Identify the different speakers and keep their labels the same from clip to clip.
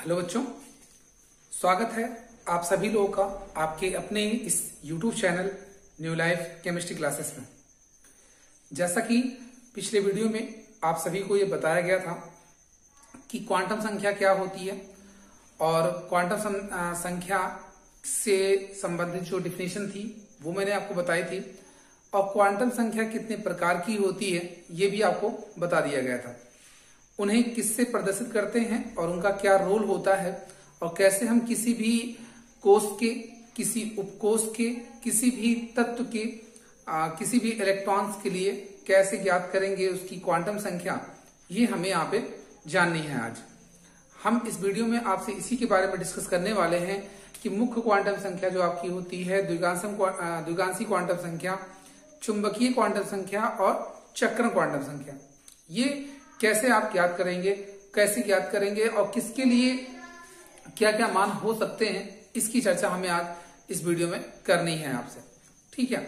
Speaker 1: Hello बच्चों, स्वागत है आप सभी लोगों का आपके अपने इस YouTube channel new life chemistry classes में। जैसा कि पिछले वीडियो में आप सभी को ये बताया गया था कि क्वांटम संख्या क्या होती है और क्वांटम संख्या से संबंधित जो डिफिनेशन थी वो मैंने आपको बताई थी और क्वांटम संख्या कितने प्रकार की होती है ये भी आपको बता दिया गया था। उन्हें किससे प्रदर्शित करते हैं और उनका क्या रोल होता है और कैसे हम किसी भी कोष के, किसी उपकोष के, किसी भी तत्व के, किसी भी इलेक्ट्रॉन्स के लिए कैसे ज्ञात करेंगे उसकी क्वांटम संख्या, ये हमें यहाँ पे जाननी है। आज हम इस वीडियो में आपसे इसी के बारे में डिस्कस करने वाले हैं कि मुख्य क्वांटम संख्या जो आपकी होती है द्विगांशी क्वांटम संख्या, चुंबकीय क्वांटम संख्या और चक्रण क्वांटम संख्या, ये कैसे आप ज्ञात करेंगे, कैसे ज्ञात करेंगे और किसके लिए क्या क्या मान हो सकते हैं, इसकी चर्चा हमें आज इस वीडियो में करनी है आपसे। ठीक है,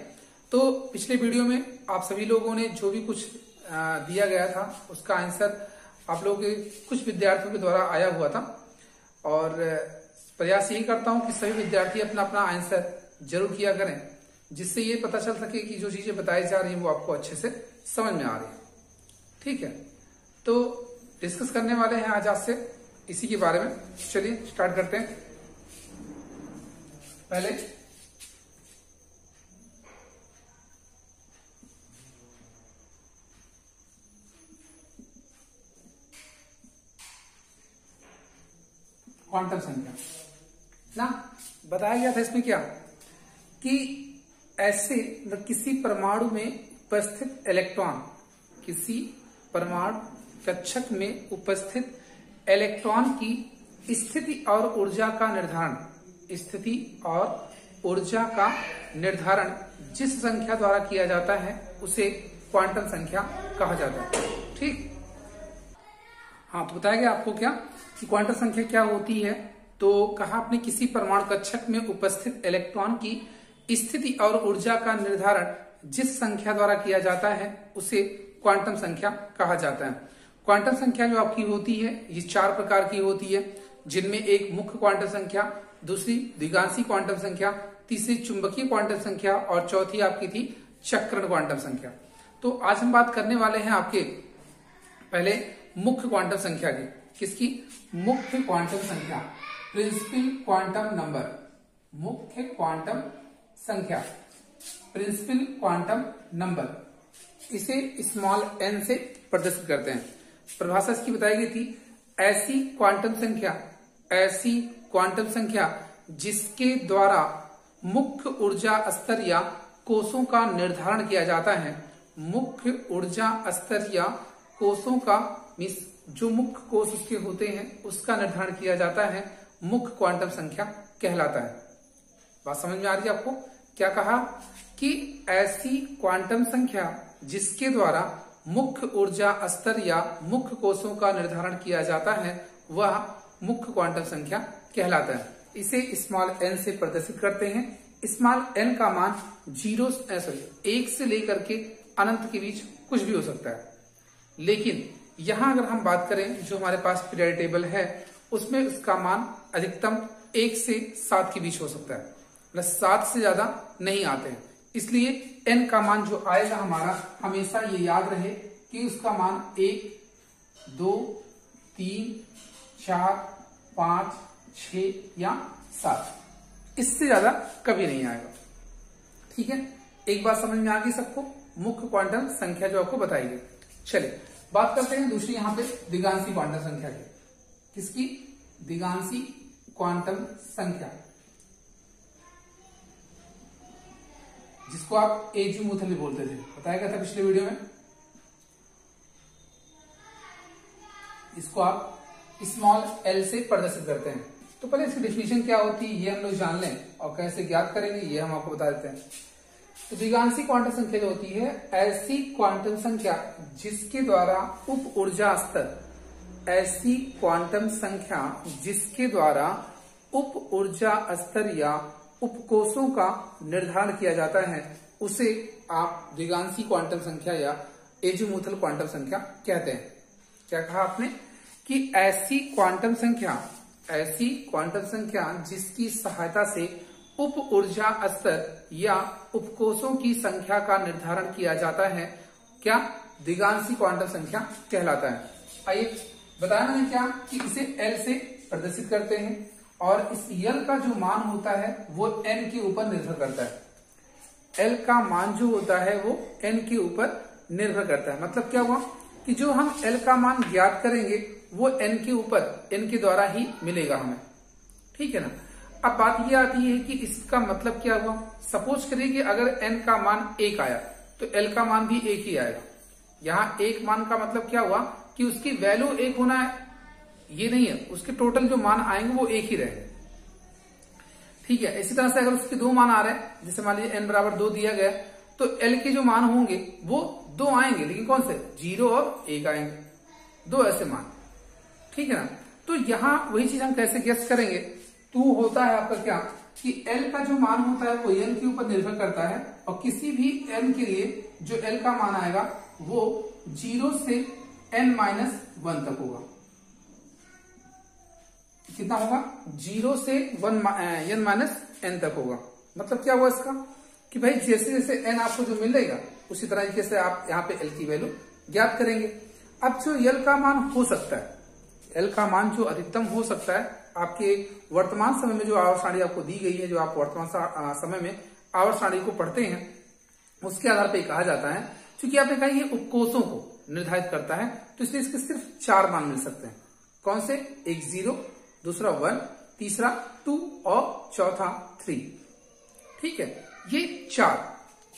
Speaker 1: तो पिछले वीडियो में आप सभी लोगों ने जो भी कुछ दिया गया था उसका आंसर आप लोगों के कुछ विद्यार्थियों के द्वारा आया हुआ था और प्रयास यही करता हूं कि सभी विद्यार्थी अपना अपना आंसर जरूर किया करें, जिससे ये पता चल सके कि जो चीजें बताई जा रही है वो आपको अच्छे से समझ में आ रही है। ठीक है, तो डिस्कस करने वाले हैं आज आपसे इसी के बारे में। चलिए स्टार्ट करते हैं। पहले क्वांटम संख्या ना बताया गया था इसमें क्या कि ऐसे किसी परमाणु में उपस्थित इलेक्ट्रॉन, किसी परमाणु कक्षक में उपस्थित इलेक्ट्रॉन की स्थिति और ऊर्जा का निर्धारण, स्थिति और ऊर्जा का निर्धारण जिस संख्या द्वारा किया जाता है उसे क्वांटम संख्या कहा जाता है। ठीक, हाँ, तो बताया गया आपको क्या कि क्वांटम संख्या क्या होती है। तो कहा आपने किसी परमाणु कक्षक में उपस्थित इलेक्ट्रॉन की स्थिति और ऊर्जा का निर्धारण जिस संख्या द्वारा किया जाता है उसे क्वांटम संख्या कहा जाता है। क्वांटम संख्या जो आपकी होती है ये 4 प्रकार की होती है, जिनमें एक मुख्य क्वांटम संख्या, दूसरी द्विगांशी क्वांटम संख्या, तीसरी चुंबकीय क्वांटम संख्या और चौथी आपकी थी चक्रण क्वांटम संख्या। तो आज हम बात करने वाले हैं आपके पहले मुख्य क्वांटम संख्या की। किसकी? मुख्य क्वांटम संख्या, प्रिंसिपल क्वांटम नंबर, मुख्य क्वांटम संख्या, प्रिंसिपल क्वांटम नंबर, इसे स्मॉल n से प्रदर्शित करते हैं। परिभाषा इसकी बताई गई थी, ऐसी क्वांटम संख्या जिसके द्वारा मुख्य ऊर्जा स्तर या कोषों का निर्धारण किया जाता है। मुख्य ऊर्जा स्तर या कोषों का जो मुख्य कोष उसके होते हैं उसका निर्धारण किया जाता है, मुख्य क्वांटम संख्या कहलाता है। बात समझ में आ रही है आपको? क्या कहा कि ऐसी क्वांटम संख्या जिसके द्वारा मुख्य ऊर्जा स्तर या मुख्य कोषों का निर्धारण किया जाता है वह मुख्य क्वांटम संख्या कहलाता है। इसे स्मॉल n से प्रदर्शित करते हैं। स्मॉल n का मान 1 से लेकर के अनंत के बीच कुछ भी हो सकता है, लेकिन यहां अगर हम बात करें जो हमारे पास पीरियोडिक टेबल है उसमें उसका मान अधिकतम 1 से 7 के बीच हो सकता है, मतलब 7 से ज्यादा नहीं आते हैं। इसलिए n का मान जो आएगा हमारा हमेशा ये याद रहे कि उसका मान 1, 2, 3, 4, 5, 6 या 7, इससे ज्यादा कभी नहीं आएगा। ठीक है, एक बात समझ में आ गई सबको? मुख्य क्वांटम संख्या जो आपको बताई गई। चलिए बात करते हैं दूसरी यहाँ पे द्विगांशी क्वांटम संख्या की। किसकी? द्विगांशी क्वांटम संख्या, जिसको आप एजीमुथल भी बोलते थे, बताया गया था पिछले वीडियो में। इसको आप स्मॉल l से प्रदर्शित करते हैं। तो पहले इसकी डेफिनेशन क्या होती है ये हम लोग जान लें और कैसे ज्ञात करेंगे ये हम आपको बता देते हैं। तो द्विगांशी क्वांटम संख्या जो होती है ऐसी क्वांटम संख्या जिसके द्वारा उप ऊर्जा स्तर, ऐसी क्वांटम संख्या जिसके द्वारा उप ऊर्जा स्तर या उपकोषों का निर्धारण किया जाता है उसे आप द्विगांशी क्वांटम संख्या या एजीमुथल क्वांटम संख्या कहते हैं। क्या कहा आपने कि ऐसी क्वांटम संख्या ऐसी क्वांटम संख्या जिसकी सहायता से उप ऊर्जा स्तर या उपकोषों की संख्या का निर्धारण किया जाता है, क्या द्विगांशी क्वांटम संख्या कहलाता है। आइए बताया मैंने क्या कि इसे L से प्रदर्शित करते हैं और इस L का जो मान होता है वो N के ऊपर निर्भर करता है। L का मान जो होता है वो N के ऊपर निर्भर करता है। मतलब क्या हुआ कि जो हम L का मान ज्ञात करेंगे वो N के ऊपर N के द्वारा ही मिलेगा हमें, ठीक है ना। अब बात ये आती है कि इसका मतलब क्या हुआ। सपोज करिए कि अगर N का मान 1 आया तो L का मान भी 1 ही आएगा। यहाँ 1 मान का मतलब क्या हुआ कि उसकी वैल्यू 1 होना है, ये नहीं है, उसके टोटल जो मान आएंगे वो 1 ही रहेंगे, ठीक है। इसी तरह से अगर उसके 2 मान आ रहे हैं, जैसे मान लीजिए n बराबर 2 दिया गया, तो L के जो मान होंगे वो 2 आएंगे, लेकिन कौन से, 0 और 1 आएंगे, 2 ऐसे मान, ठीक है ना। तो यहाँ वही चीज हम कैसे गेस करेंगे। तो होता है आपका क्या कि L का जो मान होता है वो N के ऊपर निर्भर करता है और किसी भी N के लिए जो L का मान आएगा वो 0 से n-1 तक होगा। कितना होगा, 0 से n-n तक होगा। मतलब क्या हुआ इसका कि भाई जैसे जैसे n आपको जो मिलेगा उसी तरीके से आप यहाँ पे L की वैल्यू ज्ञात करेंगे। अब जो L का मान हो सकता है, L का मान जो अधिकतम हो सकता है आपके वर्तमान समय में जो आवर्त सारणी आपको दी गई है, जो आप वर्तमान समय में आवर्त सारणी को पढ़ते हैं, उसके आधार पर कहा जाता है क्योंकि आपने कहा ये उपकोषों को निर्धारित करता है, तो इसलिए इसके सिर्फ 4 मान मिल सकते हैं। कौन से, एक 0, दूसरा 1, तीसरा 2 और चौथा 3, ठीक है। ये 4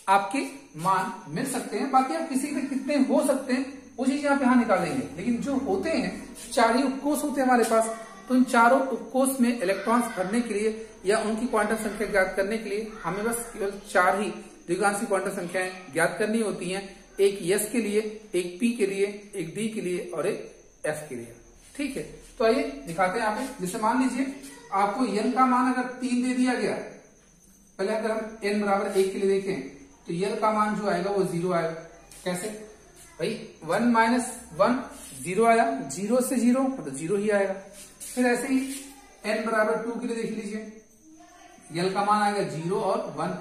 Speaker 1: आपके मान मिल सकते हैं। बाकी आप किसी के कितने हो सकते हैं वो चीज आप यहाँ निकालेंगे, लेकिन जो होते हैं 4 ही उपकोष होते हैं हमारे पास। तो इन चारों उपकोष में इलेक्ट्रॉन्स भरने के लिए या उनकी क्वांटम संख्या ज्ञात करने के लिए हमें बस केवल 4 ही द्विगांशी क्वांटम संख्याएं ज्ञात करनी होती हैं। एक S के लिए, एक P के लिए, एक D के लिए और एक F के लिए, ठीक है। तो आइए दिखाते हैं यहाँ पे। जैसे मान लीजिए आपको N का मान अगर 3 दे दिया गया, पहले अगर हम N बराबर 1 के लिए देखें तो N का मान जो आएगा वो 0 आएगा। कैसे भाई, 1 - 1 0 आया, 0 से 0 मतलब 0 ही आएगा। फिर ऐसे ही N बराबर 2 के लिए देख लीजिए, L का मान आएगा 0 और 1,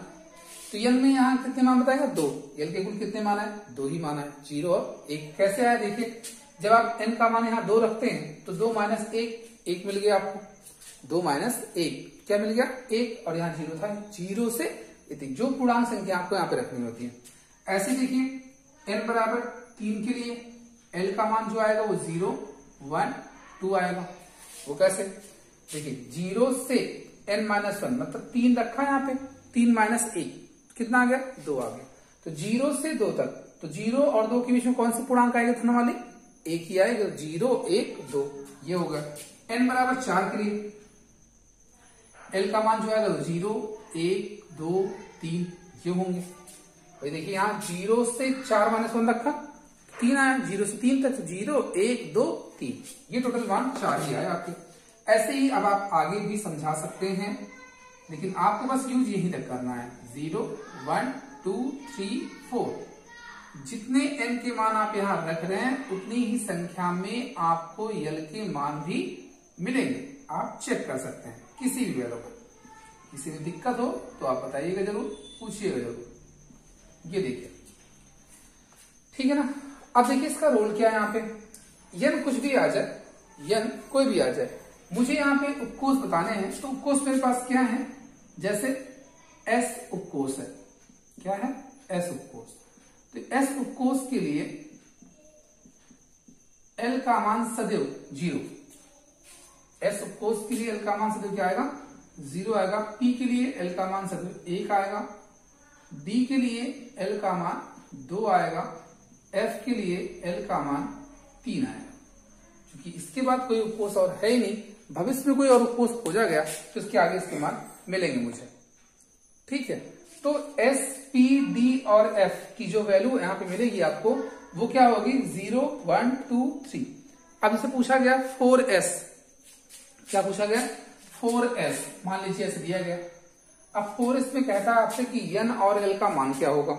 Speaker 1: तो L में यहाँ कितने मान बताएगा, 2। L के कुल कितने मान है, 2 ही मान है, 0 और 1। कैसे आया देखिए, जब आप N का मान यहाँ 2 रखते हैं तो 2 - 1, 1 मिल गया आपको, 2 - 1 क्या मिल गया, 1, और यहाँ 0 था, 0 से इतनी जो पूर्णांक संख्या आपको यहाँ पे रखनी होती है। ऐसे देखिए N बराबर 3 के लिए L का मान जो आएगा वो 0, 1, 2 आएगा। वो कैसे, देखिए 0 से n-1 मतलब 3 रखा है यहाँ पे, 3 - 1 कितना आ गया, 2 आ गया। तो 0 से 2 तक, तो 0 और 2 के बीच में कौन सी पूर्णांक आएगा धन वाली, 1 ही आएगा, 0, 1, 2 ये होगा। n बराबर 4 के लिए L का मान जो आएगा 0, 1, 2, 3 ये होंगे। भाई देखिए यहाँ 0 से 4 - 1 रखा, 3 आया, 0 से 3 तक, 0, 1, 2, 3 ये टोटल मान 4 ही आया आपके। ऐसे ही अब आप आगे भी समझा सकते हैं, लेकिन आपको बस यूज यही तक करना है। 0, 1, 2, 3, 4 जितने n के मान आप यहाँ रख रहे हैं उतनी ही संख्या में आपको L के मान भी मिलेंगे। आप चेक कर सकते हैं किसी भी वैल्यू पर। किसी में दिक्कत हो तो आप बताइएगा जरूर, पूछिएगा जरूर। ये देखिए, ठीक है ना। अब देखिए इसका रोल क्या है यहाँ पे, n कुछ भी आ जाए, n कोई भी आ जाए, मुझे यहाँ पे उपकोष बताने हैं। तो उपकोष मेरे पास क्या है, जैसे S उपकोष है, क्या है, S उपकोष। तो S उपकोष के लिए L का मान सदैव 0, S उपकोष के लिए L का मान सदैव क्या आएगा, 0 आएगा। P के लिए L का मान सदैव 1 आएगा, D के लिए L का मान 2 आएगा, F के लिए L का मान 3 आएगा। क्योंकि इसके बाद कोई उपकोष और है ही नहीं, भविष्य में कोई और उपकोष खोजा गया तो इसके आगे इसके मान मिलेंगे मुझे, ठीक है। तो S, P, D और F की जो वैल्यू यहाँ पे मिलेगी आपको वो क्या होगी, 0, 1, 2, 3। अब इसे पूछा गया 4S, क्या पूछा गया, 4S मान लीजिए ऐसे दिया गया। अब 4S में कहता है आपसे कि N और L का मान क्या होगा,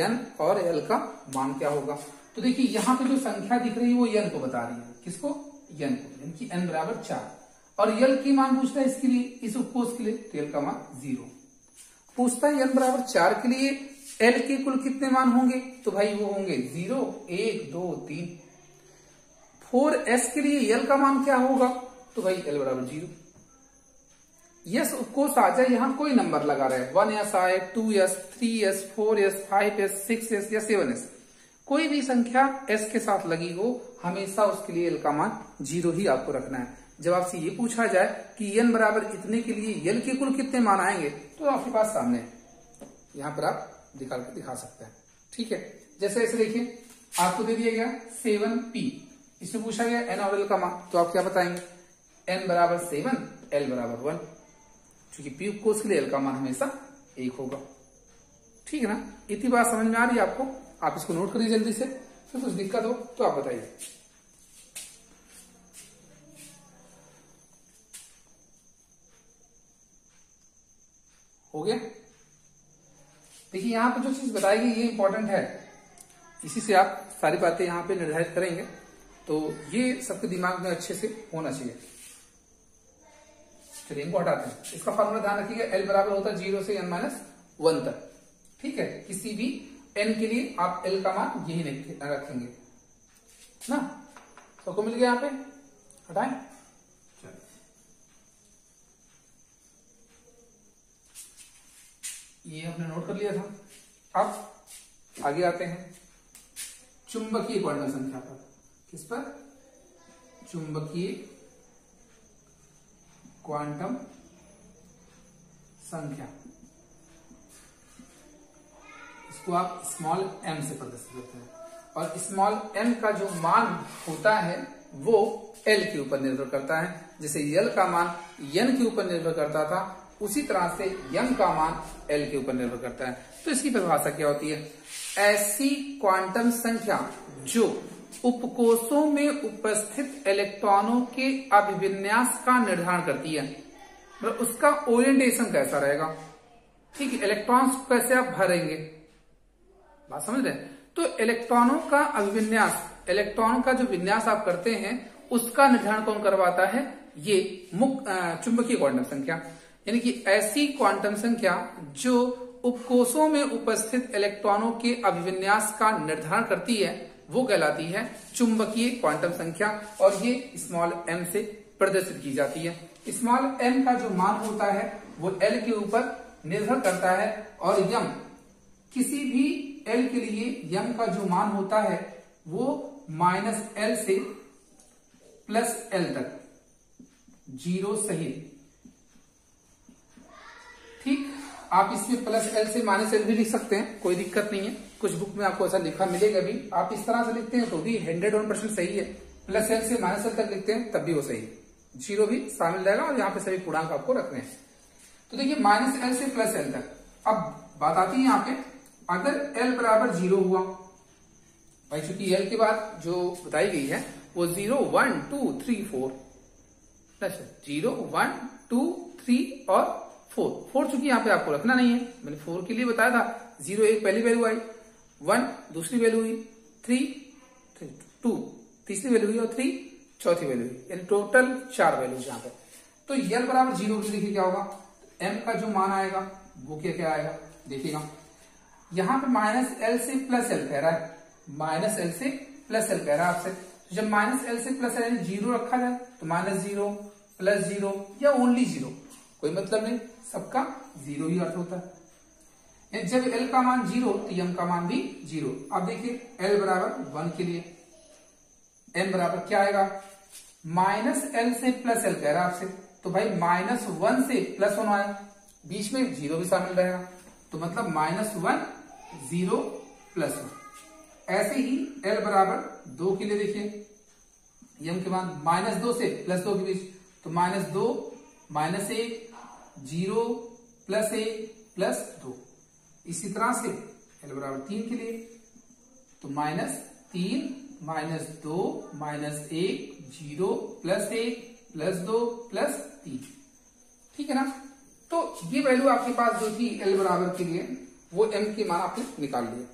Speaker 1: N और L का मान क्या होगा। तो देखिए यहाँ पे जो संख्या दिख रही है वो N को बता रही है, किसको, N को, यानी कि N बराबर 4। और यल की मान पूछता है इसके लिए, इस उपकोष के लिए, तो यल का मान 0। पूछता है n बराबर 4 के लिए l के कुल कितने मान होंगे, तो भाई वो होंगे 0, 1, 2, 3। 4s के लिए l का मान क्या होगा, तो भाई l बराबर 0। यस उपकोष आ जाए, यहां कोई नंबर लगा रहे, 1s आए, 2s, 3s, 4s, 5s, 6s या 7s, कोई भी संख्या s के साथ लगी हो, हमेशा उसके लिए l का मान 0 ही आपको रखना है। जब आपसे ये पूछा जाए कि n बराबर इतने के लिए l के कुल कितने मान आएंगे, तो आपके पास सामने है, यहां पर आप निकाल के दिखा सकते हैं। ठीक है, जैसे ऐसे देखिए, आपको दे दिया गया 7p, इसमें पूछा गया n और l का मान, तो आप क्या बताएंगे, n बराबर 7, l बराबर 1, क्योंकि p उपकोष के लिए l का मान हमेशा 1 होगा। ठीक है ना, इतनी बात समझ में आ रही है आपको? आप इसको नोट करिए जल्दी से, फिर कुछ दिक्कत हो तो आप बताइए। हो गया? देखिए यहां पे जो चीज बताई गई ये इंपॉर्टेंट है, इसी से आप सारी बातें यहां पे निर्धारित करेंगे, तो ये सबके दिमाग में अच्छे से होना चाहिए। चलिए इनको हटाते हैं। इसका फॉर्मूला ध्यान रखिएगा, एल बराबर होता है 0 से n-1 तक। ठीक है, किसी भी n के लिए आप l का मान यही रखेंगे ना। सबको मिल गया यहाँ पे? हटाएं। ये हमने नोट कर लिया था। अब आगे आते हैं चुंबकीय क्वांटम संख्या पर। किस पर? चुंबकीय क्वांटम संख्या। इसको आप स्मॉल m से प्रदर्शित करते हैं, और स्मॉल m का जो मान होता है वो l के ऊपर निर्भर करता है। जैसे l का मान n के ऊपर निर्भर करता था, उसी तरह से m का मान l के ऊपर निर्भर करता है। तो इसकी परिभाषा क्या होती है? ऐसी क्वांटम संख्या जो उपकोषों में उपस्थित इलेक्ट्रॉनों के अभिविन्यास का निर्धारण करती है, मतलब उसका ओरिएंटेशन कैसा रहेगा। ठीक है, इलेक्ट्रॉन्स कैसे आप भरेंगे, बात समझ रहे हैं? तो इलेक्ट्रॉनों का अभिविन्यास, इलेक्ट्रॉन का जो विन्यास आप करते हैं, उसका निर्धारण कौन करवाता है? ये चुंबकीय क्वांटम संख्या। यानी कि ऐसी क्वांटम संख्या जो उपकोषों में उपस्थित इलेक्ट्रॉनों के अभिविन्यास का निर्धारण करती है, वो कहलाती है चुंबकीय क्वांटम संख्या, और ये स्मॉल m से प्रदर्शित की जाती है। स्मॉल m का जो मान होता है वो l के ऊपर निर्भर करता है, और m किसी भी l के लिए m का जो मान होता है वो -l से +l तक, 0 सहित। ठीक, आप इसमें +l से -l भी लिख सकते हैं, कोई दिक्कत नहीं है। कुछ बुक में आपको ऐसा लिखा मिलेगा भी, आप इस तरह से लिखते हैं तो भी 101% सही है। +l से -l तक लिखते हैं तब भी वो सही है, 0 भी शामिल रहेगा, और यहाँ पे सभी पूर्णांक आपको रखने हैं। तो देखिए -l से +l तक। अब बात आती है यहाँ पे, अगर l बराबर 0 हुआ, भाई चूंकि l के बाद जो बताई गई है वो 0, 1, 2, 3, 4, 0, 1, 2, 3 और 4 चूंकि यहाँ पे आपको रखना नहीं है, मैंने 4 के लिए बताया था। 0 एक पहली वैल्यू आई, 1 दूसरी वैल्यू हुई, 3 2 तीसरी वैल्यू हुई, और 3 चौथी वैल्यू हुई, यानी टोटल 4 वैल्यूज यहाँ पे। तो l बराबर 0 की देखिए क्या होगा, m का जो मान आएगा वो क्या क्या आएगा देखिएगा। यहाँ पे -l से +l कह रहा है, -l से +l कह रहा है आपसे। तो जब -l से +l यानी 0 रखा जाए तो -0, +0 या ओनली 0, कोई मतलब नहीं, सबका 0 ही अर्थ होता है। जब l का मान 0 तो m का मान भी 0। अब देखिए l बराबर 1 के लिए m बराबर क्या आएगा, -l से +l कह रहा है आपसे, तो भाई -1 से +1 आए, बीच में 0 भी शामिल रहेगा, तो मतलब -1, 0, +1। ऐसे ही l बराबर 2 के लिए देखिए, m के मान -2 से +2 के बीच, तो -2, -1, 0, +1, +2। इसी तरह से l बराबर 3 के लिए, तो -3, -2, -1, 0, +1, +2, +3। ठीक है ना। तो ये वैल्यू आपके पास जो थी l बराबर के लिए, वो m के मान आपने निकाल लिए।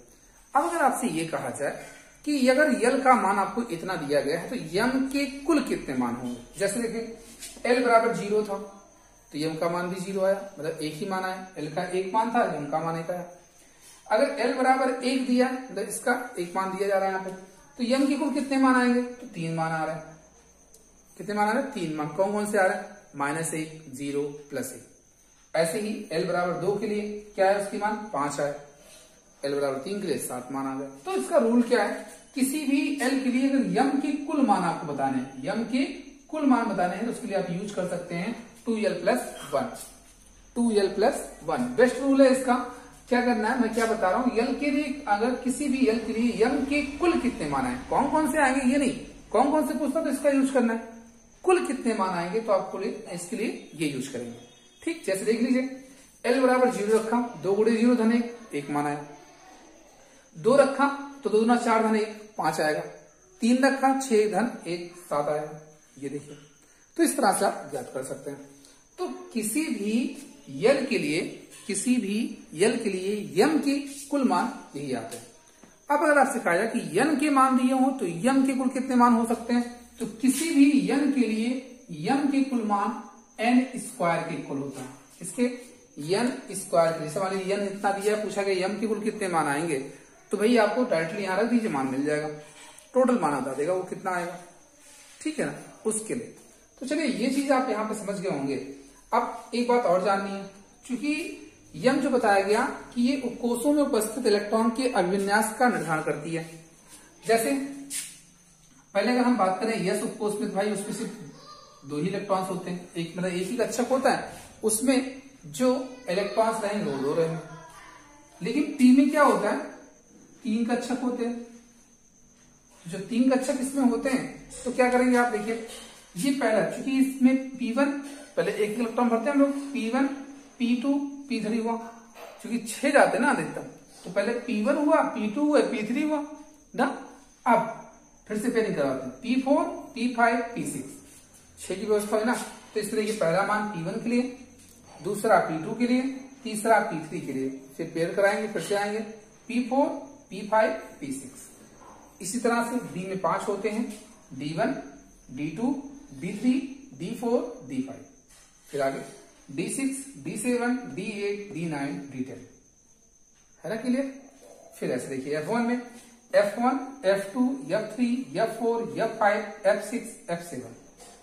Speaker 1: अब अगर आपसे ये कहा जाए कि अगर यल का मान आपको इतना दिया गया है तो यम के कुल कितने मान होंगे। जैसे देखें एल बराबर 0 था तो यम का मान भी 0 आया, मतलब एक ही मान आया। एल का एक मान था, यम का मान एक आया। अगर एल बराबर 1 दिया मतलब इसका एक मान दिया जा रहा है यहाँ पे, तो यम के कुल कितने मान आएंगे, तो 3 मान आ रहे हैं। कितने मान आ रहे हैं, 3 मान। कौन कौन से आ रहे हैं, -1, 0, +1। ऐसे ही एल बराबर 2 के लिए क्या है, उसकी मान 5 आए। एल बराबर 3 के लिए 7 मान आ गए। तो इसका रूल क्या है, किसी भी एल के लिए अगर यम के कुल मान आपको बताने हैं, यम के कुल मान बताने हैं, तो उसके लिए आप यूज कर सकते हैं 2l+1। 2l+1 बेस्ट रूल है इसका। क्या करना है, मैं क्या बता रहा हूं, यल के लिए अगर किसी भी यल के लिए यम के कुल कितने मान आए, कौन कौन से आएंगे ये नहीं, कौन कौन से पूछता तो इसका यूज करना है। कुल कितने मान आएंगे तो आपको इसके लिए ये यूज करेंगे। ठीक, जैसे देख लीजिए एल बराबर 0 रखा, 2 गुणे 0 धन 1 मान आया। 2 रखा तो 2 दूना 4 धन 1 5 आएगा। 3 रखा 6 धन 1 7 आएगा। ये देखिए, तो इस तरह से आप ज्ञात कर सकते हैं। तो किसी भी यल के लिए यम के कुल मान यही आते हैं। अब अगर आपसे कहा जाए कि यन के मान दिए हो तो यम के कुल कितने मान हो सकते हैं, तो किसी भी यन के लिए यम के कुल मान n² के इक्वल होता है। इसके n² के, जैसे मान लीजिए यन इतना दिया, पूछा गया यम के कुल कितने मान आएंगे, तो भाई आपको डायरेक्टली यहां रख दीजिए, मान मिल जाएगा। टोटल मान बता देगा वो कितना आएगा। ठीक है ना, उसके लिए। तो चलिए ये चीज आप यहां पे समझ गए होंगे। अब एक बात और जाननी है, चूंकि यम जो बताया गया कि ये उपकोषों में उपस्थित इलेक्ट्रॉन के अभिविन्यास का निर्धारण करती है। जैसे पहले अगर हम बात करें यस उपकोष में, तो भाई उसमें सिर्फ 2 ही इलेक्ट्रॉन्स होते हैं, एक मतलब एक ही कक्षक होता है, उसमें जो इलेक्ट्रॉन्स रहेंगे वो 2 रहेंगे। लेकिन पी में क्या होता है, 3 कक्षक होते हैं। जो 3 कक्षक इसमें होते हैं तो क्या करेंगे आप देखिए, ये पहला, चूंकि इसमें P1 पहले एक इलेक्ट्रॉन भरते हैं हम लोग, P1 P2 P3 हुआ, क्योंकि 6 जाते हैं ना अधिकतम, तो पहले P1 हुआ, P2 हुआ, P3 हुआ ना। अब फिर से पेयरिंग करवाते हैं, P4 P5 P6, 6 की व्यवस्था है ना। तो इस तरह ये पहला मान P1 के लिए, दूसरा P2 के लिए, तीसरा P3 के लिए, फिर पेयर कराएंगे, फिर से आएंगे P4 P5 P6। इसी तरह से D में 5 होते हैं, D1 D2 D3 D4 D5, फिर आगे D6 D7 D8 D9 D10, है ना क्लियर। फिर ऐसे देखिए F1 में F1 F2 F3 F4 F5 F6 F7,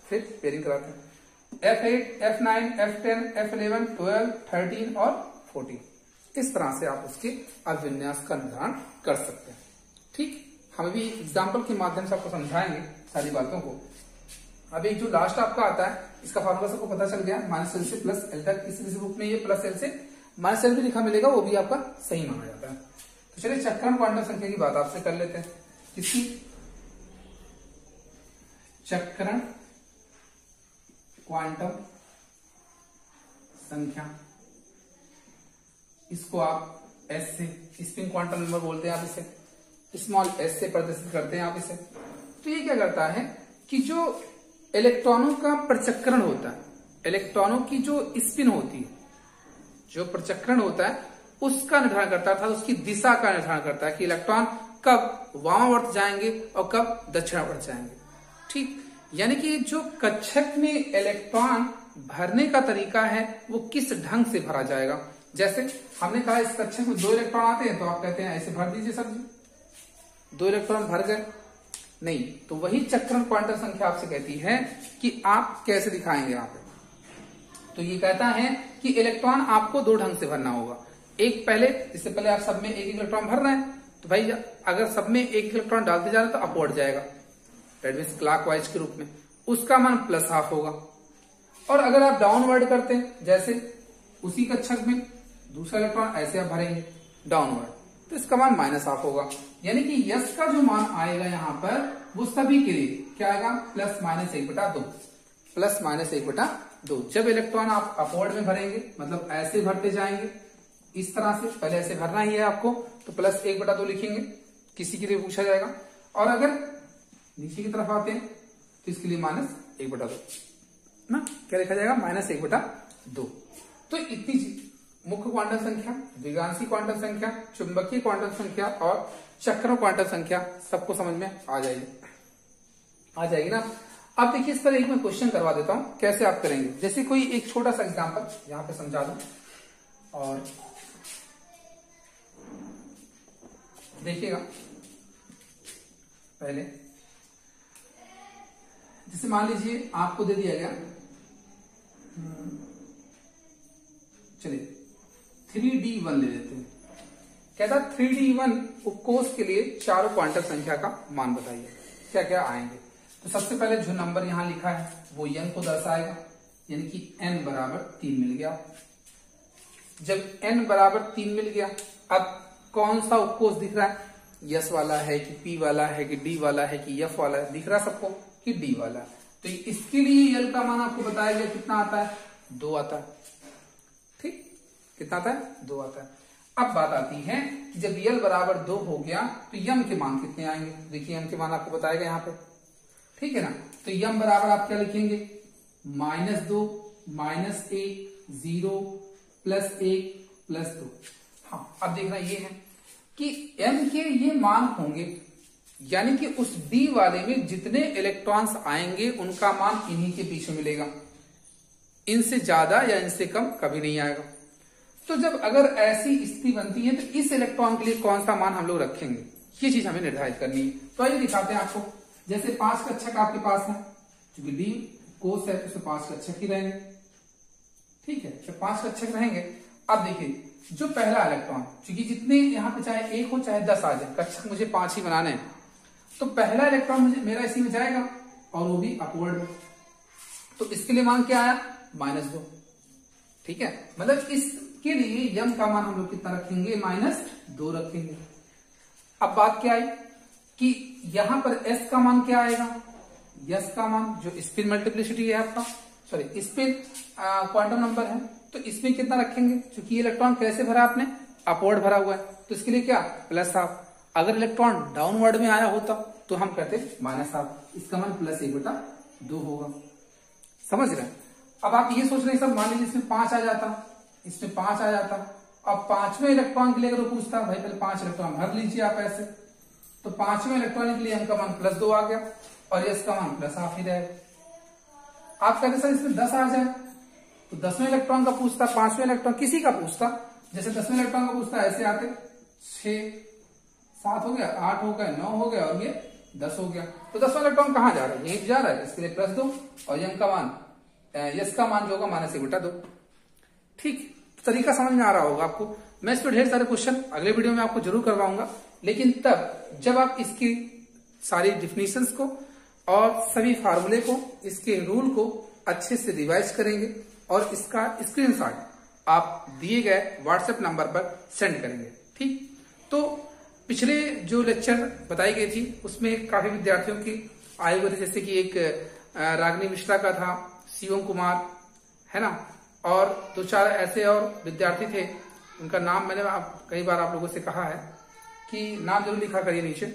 Speaker 1: फिर पेयरिंग कराते हैं F8 F9 F10 F11 12 13 और 14। इस तरह से आप उसके अभिविन्यास का निर्धारण कर सकते हैं। ठीक, हम भी एग्जाम्पल के माध्यम से आपको समझाएंगे सारी बातों को। अभी जो लास्ट आपका आता है, इसका फॉर्मूला सबको पता चल गया, -L से +L तक। किसी रूप में ये +L से -L भी लिखा मिलेगा, वो भी आपका सही माना जाता है। तो चलिए चक्रण क्वांटम संख्या की बात आपसे कर लेते हैं। किसकी, चक्रण क्वांटम संख्या, इसको आप S से, स्पिन क्वांटम नंबर बोलते हैं आप इसे, स्मॉल s से प्रदर्शित करते हैं आप इसे। तो ये क्या करता है कि जो इलेक्ट्रॉनों का प्रचक्रण होता है, इलेक्ट्रॉनों की जो स्पिन होती है, जो प्रचक्रण होता है उसका निर्धारण करता था, उसकी दिशा का निर्धारण करता है कि इलेक्ट्रॉन कब वामावर्त जाएंगे और कब दक्षिणावर्त जाएंगे। ठीक, यानी कि जो कक्षक में इलेक्ट्रॉन भरने का तरीका है वो किस ढंग से भरा जाएगा। जैसे हमने कहा इस कक्षक में 2 इलेक्ट्रॉन आते हैं, तो आप कहते हैं ऐसे भर दीजिए सर, 2 इलेक्ट्रॉन भर गए, नहीं, तो वही चक्रण क्वांटम संख्या आपसे कहती है कि आप कैसे दिखाएंगे यहाँ पे। तो ये कहता है कि इलेक्ट्रॉन आपको 2 ढंग से भरना होगा। एक पहले, इससे पहले आप सब में एक इलेक्ट्रॉन भर रहे हैं, तो भाई अगर सब में एक इलेक्ट्रॉन डालते जा रहे हैं तो अपवर्ड जाएगा, दैट मीन्स क्लॉकवाइज के रूप में, उसका मान +½ होगा। और अगर आप डाउनवर्ड करते हैं, जैसे उसी कक्षक में दूसरा इलेक्ट्रॉन ऐसे आप भरेंगे डाउनवर्ड, तो इसका मान -½ होगा। यानी कि यस का जो मान आएगा यहाँ पर वो सभी के लिए क्या आएगा, ±1/2, ±1/2। जब इलेक्ट्रॉन आप अपवर्ड में भरेंगे, मतलब ऐसे भरते जाएंगे, इस तरह से, पहले ऐसे भरना ही है आपको, तो +1/2 लिखेंगे, किसी के लिए पूछा जाएगा। और अगर नीचे की तरफ आते हैं तो इसके लिए -1/2 ना, क्या लिखा जाएगा, -1/2। तो इतनी मुख्य क्वांटम संख्या, द्विगांशी क्वांटम संख्या, चुंबकीय क्वांटम संख्या और चक्रों क्वांटम संख्या सबको समझ में आ जाएगी ना। अब देखिए इस पर एक मैं क्वेश्चन करवा देता हूं, कैसे आप करेंगे। जैसे कोई एक छोटा सा एग्जांपल यहां पे समझा दूं और देखिएगा। पहले जैसे मान लीजिए आपको दे दिया गया, चलिए 3D1 ले लेते हैं। कहता 3D1 उपकोष के लिए चारों क्वांटम संख्या का मान बताइए, क्या क्या आएंगे। तो सबसे पहले जो नंबर यहां लिखा है वो n को दर्शाएगा, यानी कि n बराबर 3 मिल गया। जब n बराबर 3 मिल गया, अब कौन सा उपकोष दिख रहा है, यस वाला है कि पी वाला है कि डी वाला है कि एफ वाला है, दिख रहा सबको कि डी वाला। तो इसके लिए यल का मान आपको बताया गया कितना आता है, 2 आता है। ठीक, कितना आता है, 2 आता है। अब बात आती है जब यल बराबर 2 हो गया तो यम के मान कितने आएंगे। देखिए यम के मान आपको बताया गया यहाँ पे, ठीक है ना। तो यम बराबर आप क्या लिखेंगे, -2 -1 0 +1 +2। हाँ, अब देखना ये है कि m के ये मान होंगे, यानी कि उस d वाले में जितने इलेक्ट्रॉन्स आएंगे उनका मान इन्हीं के पीछे मिलेगा, इनसे ज्यादा या इनसे कम कभी नहीं आएगा। तो जब अगर ऐसी स्थिति बनती है तो इस इलेक्ट्रॉन के लिए कौन सा मान हम लोग रखेंगे, ये चीज हमें निर्धारित करनी है। तो आइए दिखाते हैं आपको। जैसे 5 कक्षक आपके पास है, क्योंकि डी कोष है तो 5 कक्षक ही रहेंगे, ठीक है। तो 5 कक्षक रहेंगे। अब देखिए जो पहला इलेक्ट्रॉन, क्योंकि जितने यहाँ पे चाहे 1 हो चाहे 10 आ जाए, कक्षक मुझे 5 ही बनाने हैं, तो पहला इलेक्ट्रॉन मुझे मेरा इसी में जाएगा और वो भी अपवर्ड में। तो इसके लिए मान क्या आया, -2, ठीक है। मतलब इसके लिए यम का मान हम लोग कितना रखेंगे, -2 रखेंगे। अब बात क्या आई कि यहां पर एस का मान क्या आएगा, यस का मान जो स्पिन मल्टीप्लिसिटी है आपका, सॉरी स्पिन क्वांटम नंबर है, तो इसमें कितना रखेंगे। क्योंकि इलेक्ट्रॉन कैसे भरा आपने, अपवर्ड भरा हुआ है, तो इसके लिए क्या +1/2। अगर इलेक्ट्रॉन डाउनवर्ड में आया होता तो हम कहते -1/2, इसका मान +1/2 होगा। समझ रहे हैं। अब आप ये सोच रहे हैं सब, मान लीजिए इसमें 5 आ जाता, इसमें 5 आ जाता, अब 5वें इलेक्ट्रॉन के लिए अगर पूछता भाई पहले 5 इलेक्ट्रॉन भर लीजिए आप ऐसे, तो 5वें इलेक्ट्रॉन के लिए m का मान +2 आ गया और s का मान +1/2 ही रहेगा। आप कहते सर इसमें 10 आ जाए, तो 10वें इलेक्ट्रॉन का पूछता, 5वें इलेक्ट्रॉन किसी का पूछता, जैसे 10वें इलेक्ट्रॉन का पूछता ऐसे आते 6 7 हो गया, 8 हो गया, 9 हो गया और ये 10 हो गया। तो 10वां इलेक्ट्रॉन कहां जा रहा है, यही जा रहा है, इसके लिए +2 और यम का मान यस का मान जो होगा -1/2। ठीक, तरीका समझ में आ रहा होगा आपको। मैं इस पर ढेर सारे क्वेश्चन अगले वीडियो में आपको जरूर करवाऊंगा, लेकिन तब जब आप इसकी सारी डिफिनीशंस को और सभी फार्मूले को, इसके रूल को अच्छे से रिवाइज करेंगे और इसका स्क्रीनशॉट आप दिए गए व्हाट्सएप नंबर पर सेंड करेंगे। ठीक, तो पिछले जो लेक्चर बताई गई थी उसमें काफी विद्यार्थियों की आए हुए थे, जैसे कि एक रागिनी मिश्रा का था, शिवम कुमार है ना, और 2-4 ऐसे और विद्यार्थी थे, उनका नाम मैंने कई बार आप लोगों से कहा है कि नाम जरूर लिखा करिए नीचे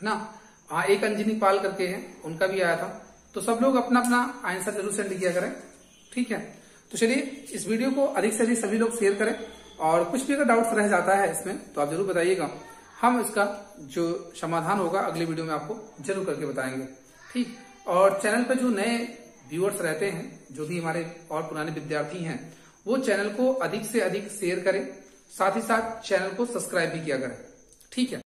Speaker 1: ना। हाँ, एक अंजनी पाल करके है, उनका भी आया था। तो सब लोग अपना अपना आंसर जरूर सेंड किया करें, ठीक है। तो चलिए इस वीडियो को अधिक से अधिक सभी लोग शेयर करें, और कुछ भी अगर डाउट्स रह जाता है इसमें तो आप जरूर बताइएगा, हम इसका जो समाधान होगा अगले वीडियो में आपको जरूर करके बताएंगे। ठीक, और चैनल पर जो नए व्यूअर्स रहते हैं, जो भी हमारे और पुराने विद्यार्थी हैं, वो चैनल को अधिक से अधिक शेयर करें, साथ ही साथ चैनल को सब्सक्राइब भी किया करें, ठीक है।